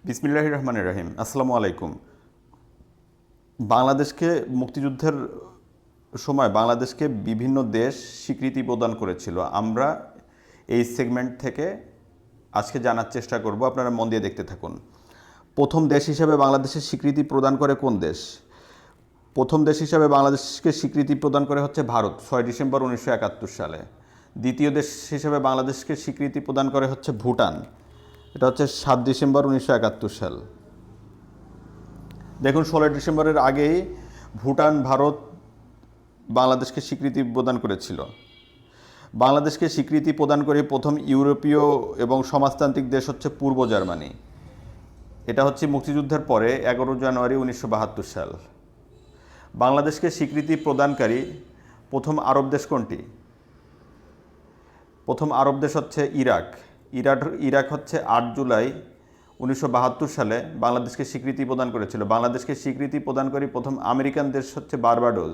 বিসমিল্লাহির রহমানির রহিম। আসসালামু আলাইকুম। বাংলাদেশকে মুক্তিযুদ্ধের সময় বাংলাদেশকে বিভিন্ন দেশ স্বীকৃতি প্রদান করেছিল। আমরা এই সেগমেন্ট থেকে আজকে জানার চেষ্টা করব, আপনারা মন দিয়ে দেখতে থাকুন। প্রথম দেশ হিসেবে বাংলাদেশের স্বীকৃতি প্রদান করে কোন দেশ? প্রথম দেশ হিসেবে বাংলাদেশকে স্বীকৃতি প্রদান করে হচ্ছে ভারত, 6 ডিসেম্বর 1971 সালে। দ্বিতীয় দেশ হিসেবে বাংলাদেশকে স্বীকৃতি প্রদান করে হচ্ছে ভুটান, এটা হচ্ছে 7 ডিসেম্বর 1971 সাল। দেখুন, 16 ডিসেম্বরের আগেই ভুটান, ভারত বাংলাদেশকে স্বীকৃতি প্রদান করেছিল। বাংলাদেশকে স্বীকৃতি প্রদান করে প্রথম ইউরোপীয় এবং সমাজতান্ত্রিক দেশ হচ্ছে পূর্ব জার্মানি। এটা হচ্ছে মুক্তিযুদ্ধের পরে 11 জানুয়ারি 1972 সাল। বাংলাদেশকে স্বীকৃতি প্রদানকারী প্রথম আরব দেশ কোনটি? প্রথম আরব দেশ হচ্ছে ইরাক। ইরাক হচ্ছে 8 জুলাই 1972 সালে বাংলাদেশকে স্বীকৃতি প্রদান করেছিল। বাংলাদেশকে স্বীকৃতি প্রদান করে প্রথম আমেরিকান দেশ হচ্ছে বার্বাডোস।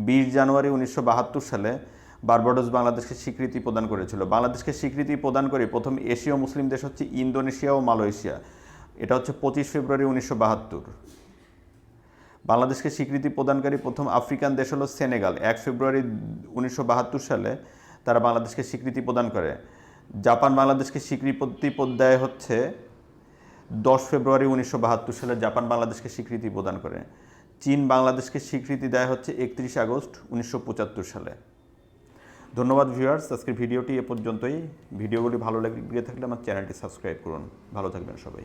20 জানুয়ারি 1972 সালে বার্বাডোস বাংলাদেশকে স্বীকৃতি প্রদান করেছিল। বাংলাদেশকে স্বীকৃতি প্রদান করে প্রথম এশীয় মুসলিম দেশ হচ্ছে ইন্দোনেশিয়া ও মালয়েশিয়া। এটা হচ্ছে 25 ফেব্রুয়ারি 1972। বাংলাদেশকে স্বীকৃতি প্রদানকারী প্রথম আফ্রিকান দেশ হলো সেনেগাল। 1 ফেব্রুয়ারি 1972 সালে তারা বাংলাদেশকে স্বীকৃতি প্রদান করে। জাপান বাংলাদেশকে স্বীকৃতি দেয় হচ্ছে 10 ফেব্রুয়ারি 1972 সালে জাপান বাংলাদেশকে স্বীকৃতি প্রদান করে। চীন বাংলাদেশকে স্বীকৃতি দেয় হচ্ছে 31 আগস্ট 1975 সালে। ধন্যবাদ ভিউয়ার্স, আজকের ভিডিওটি এ পর্যন্তই। ভিডিওগুলি ভালো লেগে থাকলে আমার চ্যানেলটি সাবস্ক্রাইব করুন। ভালো থাকবেন সবাই।